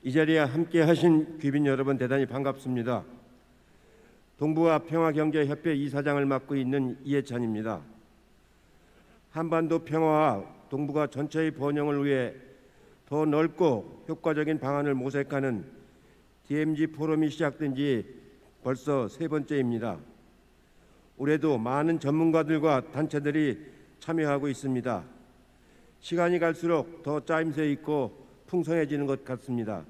이 자리에 함께 하신 귀빈 여러분 대단히 반갑습니다. 동북아 평화경제협회 이사장을 맡고 있는 이해찬입니다. 한반도 평화와 동북아 전체의 번영을 위해 더 넓고 효과적인 방안을 모색하는 DMZ 포럼이 시작된 지 벌써 세 번째입니다. 올해도 많은 전문가들과 단체들이 참여하고 있습니다. 시간이 갈수록 더 짜임새 있고 풍성해지는 것 같습니다.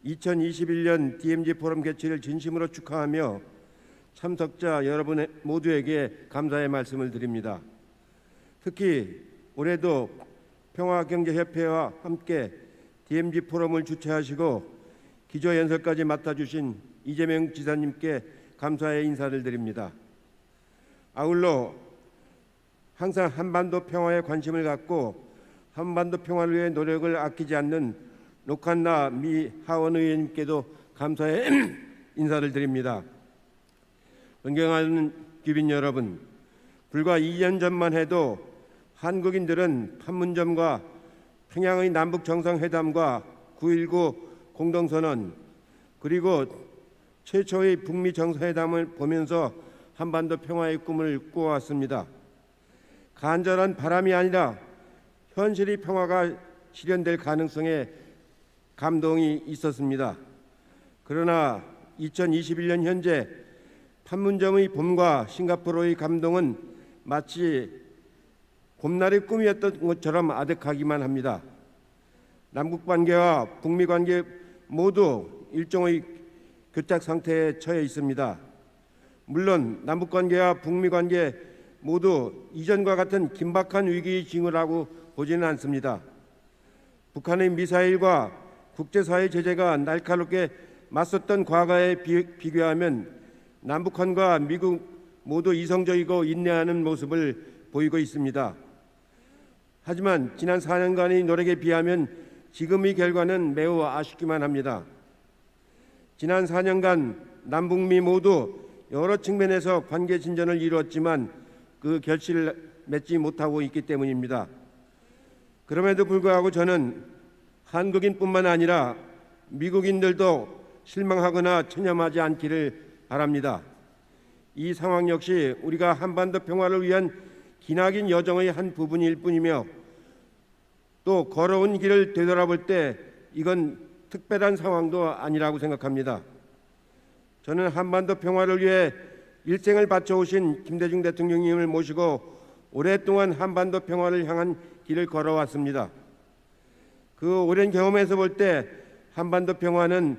2021년 DMZ 포럼 개최를 진심으로 축하하며 참석자 여러분 모두에게 감사의 말씀을 드립니다. 특히 올해도 평화경제협회와 함께 DMZ 포럼을 주최하시고 기조연설까지 맡아주신 이재명 지사님께 감사의 인사를 드립니다. 아울러 항상 한반도 평화에 관심을 갖고 한반도 평화를 위해 노력을 아끼지 않는 로칸나 미 하원 의원님께도 감사의 인사를 드립니다. 존경하는 귀빈 여러분, 불과 2년 전만 해도 한국인들은 판문점과 평양의 남북 정상회담과 9.19 공동선언 그리고 최초의 북미 정상회담을 보면서 한반도 평화의 꿈을 꾸어왔습니다. 간절한 바람이 아니라 현실의 평화가 실현될 가능성에 감동이 있었습니다. 그러나 2021년 현재 판문점의 봄과 싱가포르의 감동은 마치 봄날의 꿈이었던 것처럼 아득하기만 합니다. 남북관계와 북미관계 모두 일종의 교착 상태에 처해 있습니다. 물론 남북관계와 북미관계 모두 이전과 같은 긴박한 위기의 징후라고 보지는 않습니다. 북한의 미사일과 국제사회 제재가 날카롭게 맞섰던 과거에 비교하면 남북한과 미국 모두 이성적이고 인내하는 모습을 보이고 있습니다. 하지만 지난 4년간의 노력에 비하면 지금의 결과는 매우 아쉽기만 합니다. 지난 4년간 남북미 모두 여러 측면에서 관계 진전을 이루었지만 그 결실을 맺지 못하고 있기 때문입니다. 그럼에도 불구하고 저는 한국인뿐만 아니라 미국인들도 실망하거나 체념하지 않기를 바랍니다. 이 상황 역시 우리가 한반도 평화를 위한 기나긴 여정의 한 부분일 뿐이며 또 걸어온 길을 되돌아볼 때 이건 특별한 상황도 아니라고 생각합니다. 저는 한반도 평화를 위해 일생을 바쳐오신 김대중 대통령님을 모시고 오랫동안 한반도 평화를 향한 길을 걸어왔습니다. 그 오랜 경험에서 볼 때 한반도 평화는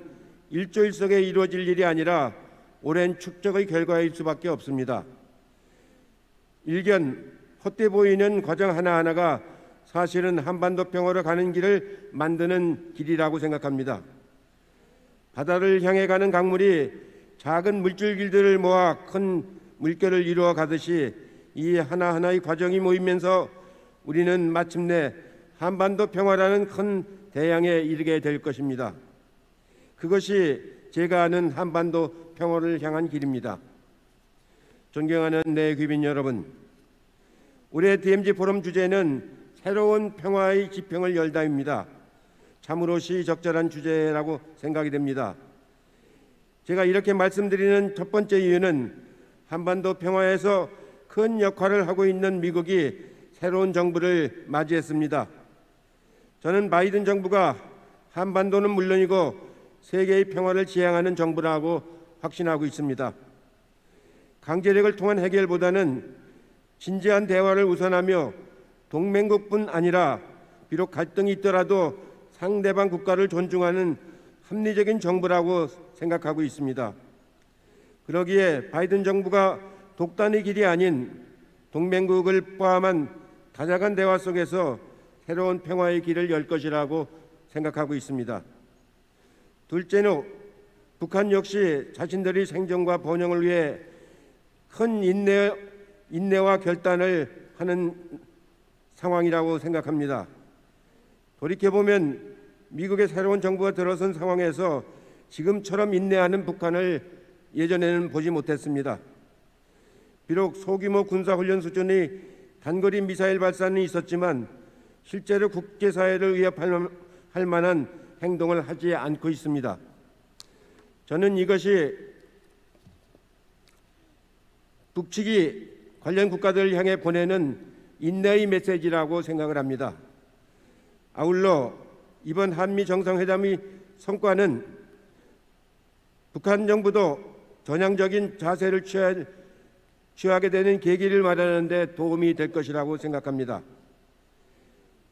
일조일석에 이루어질 일이 아니라 오랜 축적의 결과일 수밖에 없습니다. 일견 헛돼 보이는 과정 하나하나가 사실은 한반도 평화로 가는 길을 만드는 길이라고 생각합니다. 바다를 향해 가는 강물이 작은 물줄기들을 모아 큰 물결을 이루어 가듯이 이 하나하나의 과정이 모이면서 우리는 마침내 한반도 평화라는 큰 대양에 이르게 될 것입니다. 그것이 제가 아는 한반도 평화를 향한 길입니다. 존경하는 내 귀빈 여러분, 올해 DMZ 포럼 주제는 새로운 평화의 지평을 열다입니다. 참으로시 적절한 주제라고 생각이 됩니다. 제가 이렇게 말씀드리는 첫 번째 이유는 한반도 평화에서 큰 역할을 하고 있는 미국이 새로운 정부를 맞이했습니다. 저는 바이든 정부가 한반도는 물론이고 세계의 평화를 지향하는 정부라고 확신하고 있습니다. 강제력을 통한 해결보다는 진지한 대화를 우선하며 동맹국뿐 아니라 비록 갈등이 있더라도 상대방 국가를 존중하는 합리적인 정부라고 생각하고 있습니다. 그러기에 바이든 정부가 독단의 길이 아닌 동맹국을 포함한 다자간 대화 속에서 새로운 평화의 길을 열 것이라고 생각하고 있습니다. 둘째는 북한 역시 자신들의 생존과 번영을 위해 큰 인내와 결단을 하는 상황이라고 생각합니다. 돌이켜보면 미국의 새로운 정부가 들어선 상황에서 지금처럼 인내하는 북한을 예전에는 보지 못했습니다. 비록 소규모 군사훈련 수준의 단거리 미사일 발사는 있었지만 실제로 국제사회를 위협할 할 만한 행동을 하지 않고 있습니다. 저는 이것이 북측이 관련 국가들을 향해 보내는 인내의 메시지라고 생각을 합니다. 아울러 이번 한미 정상회담의 성과는 북한 정부도 전향적인 자세를 취하게 되는 계기를 마련하는 데 도움이 될 것이라고 생각합니다.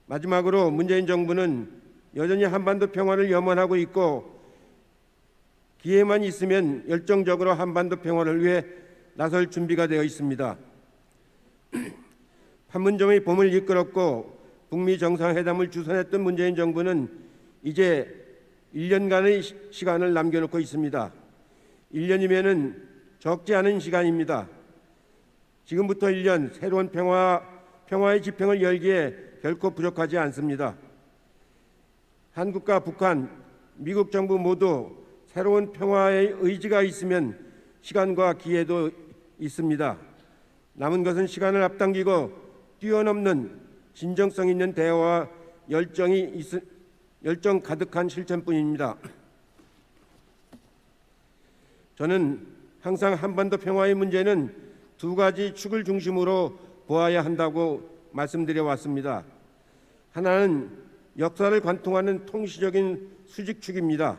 마지막으로 문재인 정부는 여전히 한반도 평화를 염원하고 있고 기회만 있으면 열정적으로 한반도 평화를 위해 나설 준비가 되어 있습니다. 판문점의 봄을 이끌었고 북미 정상회담을 주선했던 문재인 정부는 이제 1년간의 시간을 남겨놓고 있습니다. 1년이면은 적지 않은 시간입니다. 지금부터 1년 새로운 평화의 지평을 열기에 결코 부족하지 않습니다. 한국과 북한, 미국 정부 모두 새로운 평화의 의지가 있으면 시간과 기회도 있습니다. 남은 것은 시간을 앞당기고 뛰어넘는 진정성 있는 대화와 열정 가득한 실천뿐입니다. 저는 항상 한반도 평화의 문제는 두 가지 축을 중심으로 보아야 한다고 말씀드려 왔습니다. 하나는 역사를 관통하는 통시적인 수직축입니다.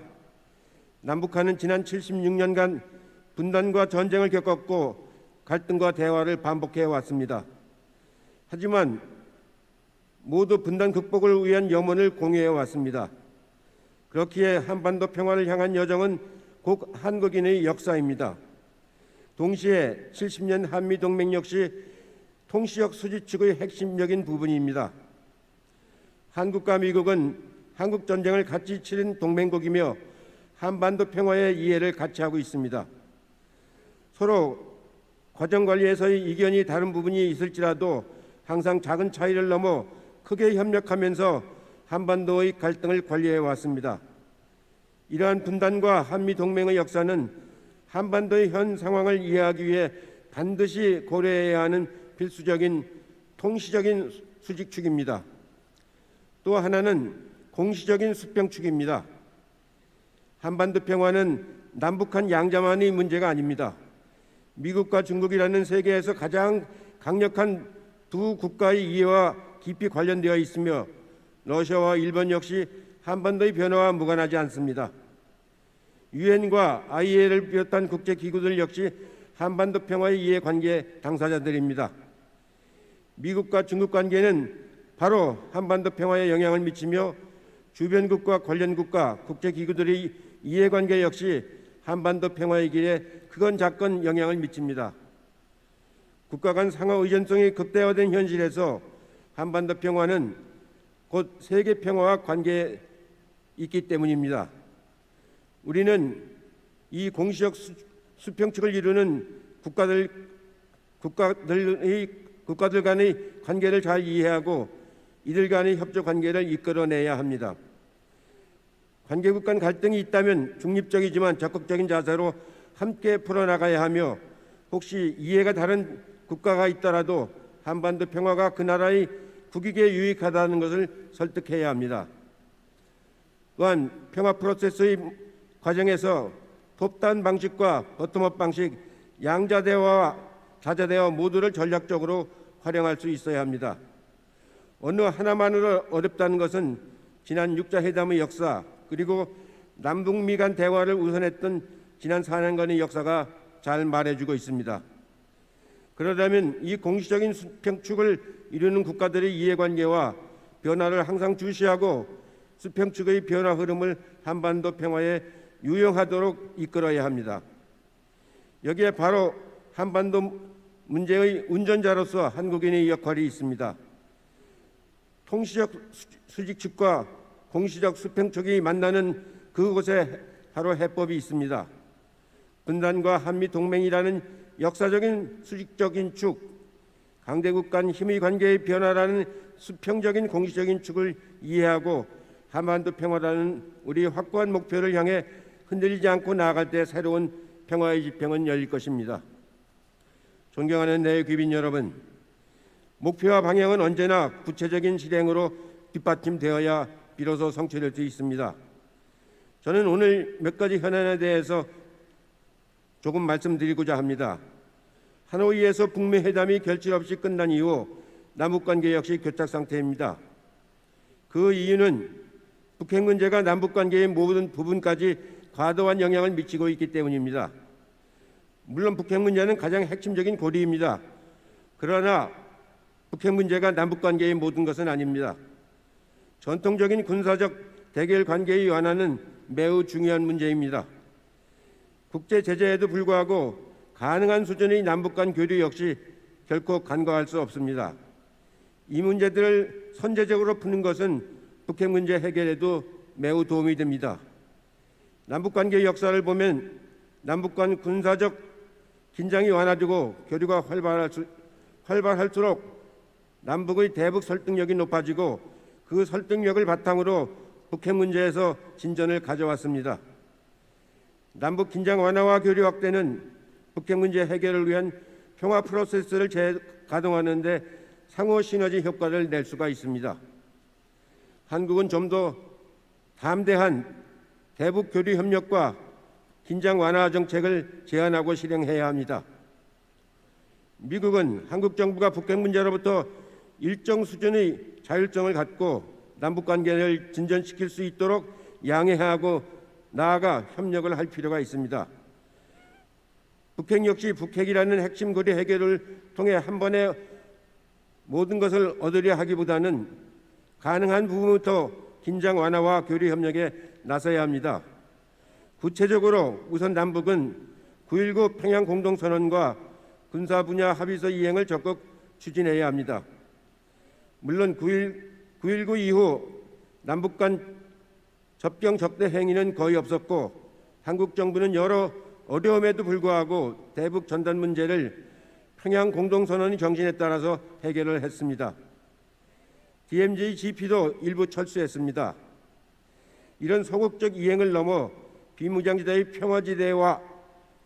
남북한은 지난 76년간 분단과 전쟁을 겪었고 갈등과 대화를 반복해 왔습니다. 하지만 모두 분단 극복을 위한 염원을 공유해 왔습니다. 그렇기에 한반도 평화를 향한 여정은 곧 한국인의 역사입니다. 동시에 70년 한미동맹 역시 통시적 수직축의 핵심적인 부분입니다. 한국과 미국은 한국전쟁을 같이 치른 동맹국이며 한반도 평화의 이해를 같이 하고 있습니다. 서로 과정관리에서의 이견이 다른 부분이 있을지라도 항상 작은 차이를 넘어 크게 협력하면서 한반도의 갈등을 관리해 왔습니다. 이러한 분단과 한미동맹의 역사는 한반도의 현 상황을 이해하기 위해 반드시 고려해야 하는 필수적인 통시적인 수직축입니다. 또 하나는 공시적인 수평축입니다. 한반도 평화는 남북한 양자만의 문제가 아닙니다. 미국과 중국이라는 세계에서 가장 강력한 두 국가의 이해와 깊이 관련되어 있으며 러시아와 일본 역시 한반도의 변화와 무관하지 않습니다. 유엔과 IAEA를 비롯한 국제기구들 역시 한반도 평화의 이해관계 당사자들입니다. 미국과 중국 관계는 바로 한반도 평화에 영향을 미치며 주변국과 관련국가, 국제기구들의 이해관계 역시 한반도 평화의 길에 크건 작건 영향을 미칩니다. 국가 간 상호 의존성이 극대화된 현실에서 한반도 평화는 곧 세계 평화와 관계에 있기 때문입니다. 우리는 이 공시적 수평축을 이루는 국가들 간의 관계를 잘 이해하고 이들 간의 협조 관계를 이끌어내야 합니다. 관계국 간 갈등이 있다면 중립적이지만 적극적인 자세로 함께 풀어나가야 하며 혹시 이해가 다른 국가가 있더라도 한반도 평화가 그 나라의 국익에 유익하다는 것을 설득해야 합니다. 또한 평화 프로세스의 과정에서 톱다운 방식과 버텀업 방식, 양자 대화와 다자 대화 모두를 전략적으로 활용할 수 있어야 합니다. 어느 하나만으로 어렵다는 것은 지난 6자 회담의 역사 그리고 남북미 간 대화를 우선했던 지난 4년간의 역사가 잘 말해주고 있습니다. 그러려면 이 공시적인 수평축을 이루는 국가들의 이해관계와 변화를 항상 주시하고 수평축의 변화 흐름을 한반도 평화에 유용하도록 이끌어야 합니다. 여기에 바로 한반도 문제의 운전자로서 한국인의 역할이 있습니다. 통시적 수직축과 공시적 수평축이 만나는 그곳에 바로 해법이 있습니다. 분단과 한미 동맹이라는 역사적인 수직적인 축, 강대국 간 힘의 관계의 변화라는 수평적인 공시적인 축을 이해하고 한반도 평화라는 우리 확고한 목표를 향해 흔들리지 않고 나아갈 때 새로운 평화의 지평은 열릴 것입니다. 존경하는 내 귀빈 여러분, 목표와 방향은 언제나 구체적인 실행으로 뒷받침되어야 비로소 성취될 수 있습니다. 저는 오늘 몇 가지 현안에 대해서 조금 말씀드리고자 합니다. 하노이에서 북미 회담이 결실 없이 끝난 이후 남북관계 역시 교착 상태입니다. 그 이유는 북핵 문제가 남북관계의 모든 부분까지 과도한 영향을 미치고 있기 때문입니다. 물론 북핵 문제는 가장 핵심적인 고리입니다. 그러나 북핵 문제가 남북관계의 모든 것은 아닙니다. 전통적인 군사적 대결 관계의 완화는 매우 중요한 문제입니다. 국제 제재에도 불구하고 가능한 수준의 남북 간 교류 역시 결코 간과할 수 없습니다. 이 문제들을 선제적으로 푸는 것은 북핵 문제 해결에도 매우 도움이 됩니다. 남북관계 역사를 보면 남북 간 군사적 긴장이 완화되고 교류가 활발할수록 남북의 대북 설득력이 높아지고 그 설득력을 바탕으로 북핵 문제에서 진전을 가져왔습니다. 남북 긴장 완화와 교류 확대는 북핵 문제 해결을 위한 평화 프로세스를 재가동하는 데 상호 시너지 효과를 낼 수가 있습니다. 한국은 좀 더 담대한 대북 교류 협력과 긴장 완화 정책을 제안하고 실행해야 합니다. 미국은 한국 정부가 북핵 문제로부터 일정 수준의 자율성을 갖고 남북관계를 진전시킬 수 있도록 양해하고 나아가 협력을 할 필요가 있습니다. 북핵 역시 북핵이라는 핵심 고리 해결을 통해 한 번에 모든 것을 얻으려 하기보다는 가능한 부분부터 긴장 완화와 교류 협력에 나서야 합니다. 구체적으로 우선 남북은 9.19 평양 공동선언과 군사 분야 합의서 이행을 적극 추진해야 합니다. 물론 9.19 이후 남북 간 접경 적대 행위는 거의 없었고 한국 정부는 여러 어려움에도 불구하고 대북 전단 문제를 평양 공동선언의 정신에 따라서 해결을 했습니다. DMZ GP도 일부 철수했습니다. 이런 소극적 이행을 넘어 비무장지대의 평화지대화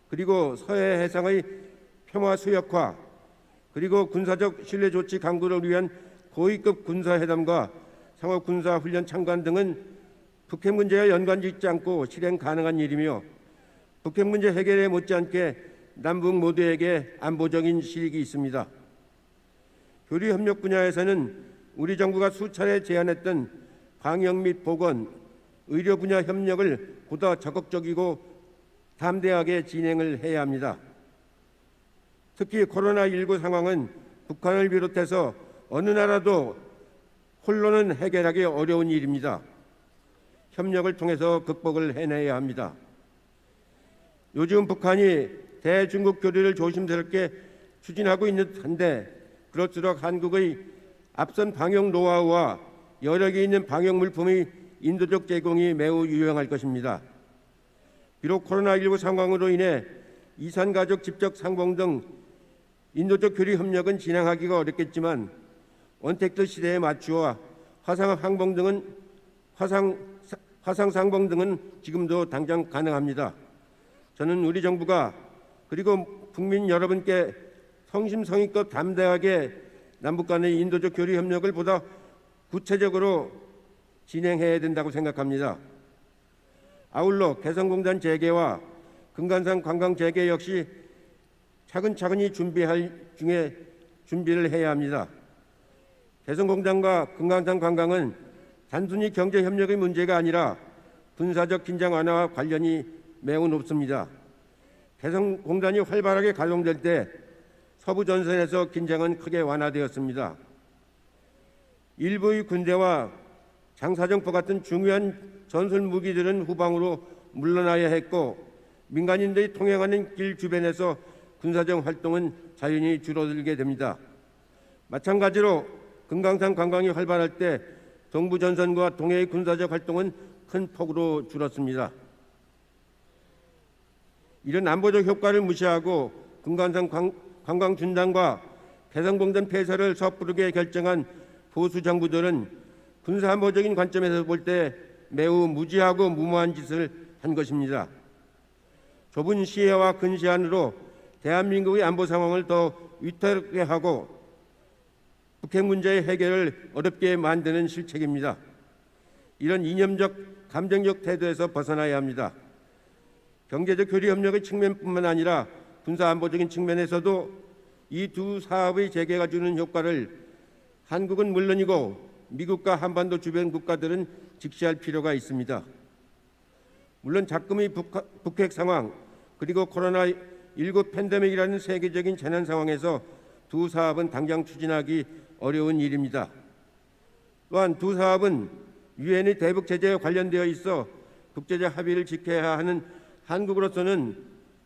그리고 서해 해상의 평화 수역화 그리고 군사적 신뢰 조치 강구를 위한 고위급 군사회담과 상호 군사훈련 참관 등은 북핵 문제와 연관짓지 않고 실행 가능한 일이며 북핵 문제 해결에 못지않게 남북 모두에게 안보적인 실익이 있습니다. 교류 협력 분야에서는 우리 정부가 수차례 제안했던 방역 및 보건, 의료 분야 협력을 보다 적극적이고 담대하게 진행을 해야 합니다. 특히 코로나19 상황은 북한을 비롯해서 어느 나라도 홀로는 해결하기 어려운 일입니다. 협력을 통해서 극복을 해내야 합니다. 요즘 북한이 대중국 교류를 조심스럽게 추진하고 있는 듯한데 그럴수록 한국의 앞선 방역 노하우와 여력이 있는 방역 물품의 인도적 제공이 매우 유용할 것입니다. 비록 코로나19 상황으로 인해 이산가족 직접 상봉 등 인도적 교류 협력은 진행하기가 어렵겠지만 언택트 시대에 맞추어 화상 상봉 등은 지금도 당장 가능합니다. 저는 우리 정부가 그리고 국민 여러분께 성심성의껏 담대하게 남북 간의 인도적 교류 협력을 보다 구체적으로 진행해야 된다고 생각합니다. 아울러 개성공단 재개와 금강산 관광 재개 역시 차근차근히 준비를 해야 합니다. 개성공단과 금강산 관광은 단순히 경제 협력의 문제가 아니라 군사적 긴장 완화와 관련이 매우 높습니다. 개성공단이 활발하게 가동될 때 서부 전선에서 긴장은 크게 완화되었습니다. 일부의 군대와 장사정포 같은 중요한 전술 무기들은 후방으로 물러나야 했고 민간인들이 통행하는 길 주변에서 군사적 활동은 자연히 줄어들게 됩니다. 마찬가지로 금강산 관광이 활발할 때 동부 전선과 동해의 군사적 활동은 큰 폭으로 줄었습니다. 이런 안보적 효과를 무시하고 금강산 관광 중단과 개성공단 폐쇄를 섣부르게 결정한 보수 정부들은 군사 안보적인 관점에서 볼 때 매우 무지하고 무모한 짓을 한 것입니다. 좁은 시야와 근시안으로 대한민국의 안보 상황을 더 위태롭게 하고 북핵 문제의 해결을 어렵게 만드는 실책입니다. 이런 이념적, 감정적 태도에서 벗어나야 합니다. 경제적 교류 협력의 측면뿐만 아니라 군사안보적인 측면에서도 이 두 사업의 재개가 주는 효과를 한국은 물론이고 미국과 한반도 주변 국가들은 직시할 필요가 있습니다. 물론 작금의 북핵 상황 그리고 코로나19 팬데믹이라는 세계적인 재난 상황에서 두 사업은 당장 추진하기 어려운 일입니다. 또한 두 사업은 유엔의 대북 제재에 관련되어 있어 국제적 합의를 지켜야 하는 한국으로서는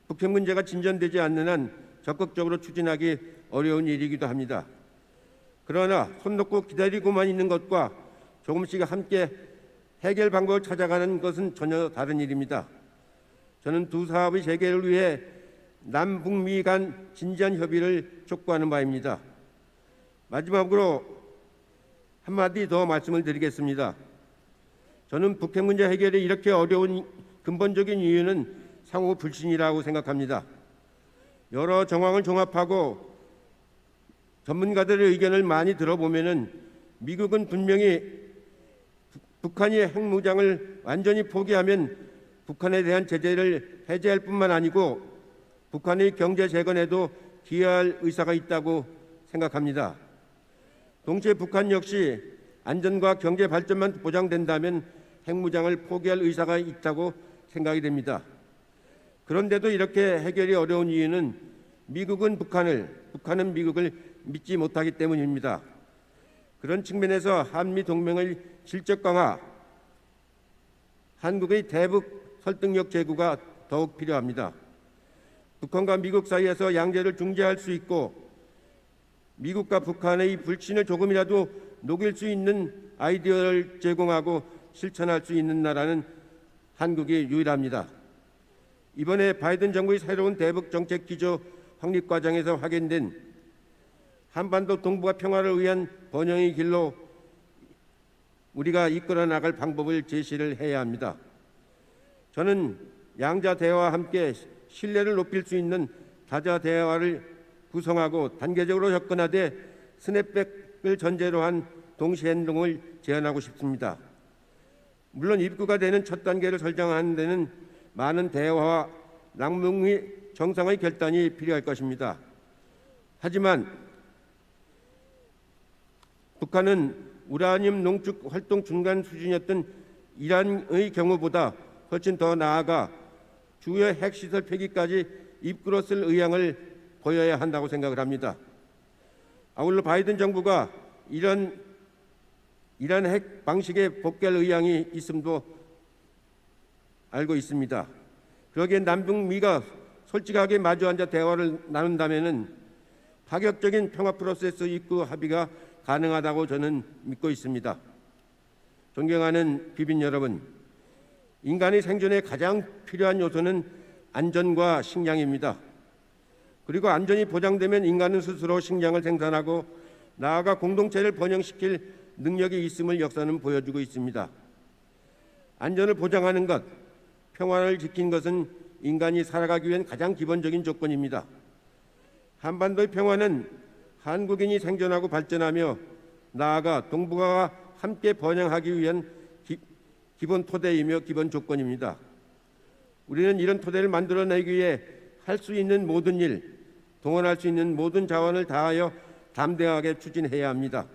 북핵 문제가 진전되지 않는 한 적극적으로 추진하기 어려운 일이기도 합니다. 그러나 손 놓고 기다리고만 있는 것과 조금씩 함께 해결 방법을 찾아가는 것은 전혀 다른 일입니다. 저는 두 사업의 재개를 위해 남북미 간 진지한 협의를 촉구하는 바입니다. 마지막으로 한마디 더 말씀을 드리겠습니다. 저는 북핵 문제 해결이 이렇게 어려운 근본적인 이유는 상호 불신이라고 생각합니다. 여러 정황을 종합하고 전문가들의 의견을 많이 들어보면은 미국은 분명히 북한이 핵무장을 완전히 포기하면 북한에 대한 제재를 해제할 뿐만 아니고 북한의 경제 재건에도 기여할 의사가 있다고 생각합니다. 동시에 북한 역시 안전과 경제 발전만 보장된다면 핵무장을 포기할 의사가 있다고 생각이 됩니다. 그런데도 이렇게 해결이 어려운 이유는 미국은 북한은 미국을 믿지 못하기 때문입니다. 그런 측면에서 한미 동맹의 질적 강화, 한국의 대북 설득력 제고가 더욱 필요합니다. 북한과 미국 사이에서 양제를 중재할 수 있고 미국과 북한의 불신을 조금이라도 녹일 수 있는 아이디어를 제공하고 실천할 수 있는 나라는 한국이 유일합니다. 이번에 바이든 정부의 새로운 대북 정책 기조 확립 과정에서 확인된 한반도 동북아 평화를 위한 번영의 길로 우리가 이끌어 나갈 방법을 제시를 해야 합니다. 저는 양자 대화와 함께 신뢰를 높일 수 있는 다자 대화를 구성하고 단계적으로 접근하되 스냅백을 전제로 한 동시 행동을 제안하고 싶습니다. 물론 입구가 되는 첫 단계를 설정하는 데는 많은 대화와 남북미 정상의 결단이 필요할 것입니다. 하지만 북한은 우라늄 농축 활동 중간 수준이었던 이란의 경우보다 훨씬 더 나아가 주요 핵시설 폐기까지 입구로 쓸 의향을 보여야 한다고 생각을 합니다. 아울러 바이든 정부가 이란 핵 방식에 복귀할 의향이 있음도 알고 있습니다. 그러기에 남북미가 솔직하게 마주 앉아 대화를 나눈다면 파격적인 평화 프로세스 입구 합의가 가능하다고 저는 믿고 있습니다. 존경하는 귀빈 여러분, 인간의 생존에 가장 필요한 요소는 안전과 식량입니다. 그리고 안전이 보장되면 인간은 스스로 식량을 생산하고 나아가 공동체를 번영시킬 능력이 있음을 역사는 보여주고 있습니다. 안전을 보장하는 것, 평화를 지키는 것은 인간이 살아가기 위한 가장 기본적인 조건입니다. 한반도의 평화는 한국인이 생존하고 발전하며 나아가 동북아와 함께 번영하기 위한 기본 토대이며 기본 조건입니다. 우리는 이런 토대를 만들어내기 위해 할 수 있는 모든 일, 동원할 수 있는 모든 자원을 다하여 담대하게 추진해야 합니다.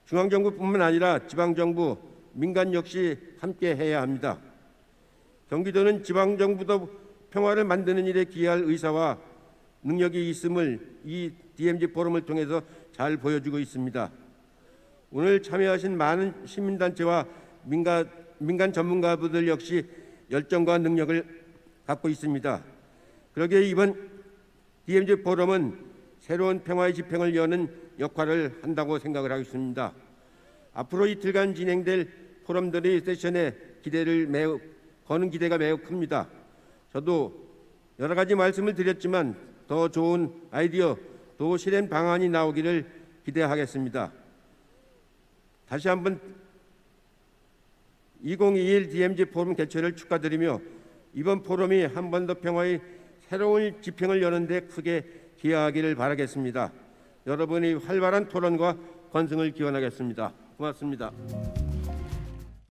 중앙정부뿐만 아니라 지방정부, 민간 역시 함께 해야 합니다. 경기도는 지방정부도 평화를 만드는 일에 기여할 의사와 능력이 있음을 이 DMZ 포럼을 통해서 잘 보여주고 있습니다. 오늘 참여하신 많은 시민단체와 민간 전문가분들 역시 열정과 능력을 갖고 있습니다. 그러기에 이번 DMZ 포럼은 새로운 평화의 집행을 여는 역할을 한다고 생각을 하고 있습니다. 앞으로 이틀간 진행될 포럼들의 세션에 거는 기대가 매우 큽니다. 저도 여러 가지 말씀을 드렸지만 더 좋은 아이디어, 또 실행 방안이 나오기를 기대하겠습니다. 다시 한번 2021 DMZ 포럼 개최를 축하드리며 이번 포럼이 한반도 평화의 새로운 집행을 여는 데 크게 기여하기를 바라겠습니다. 여러분의 활발한 토론과 건승을 기원하겠습니다. 고맙습니다.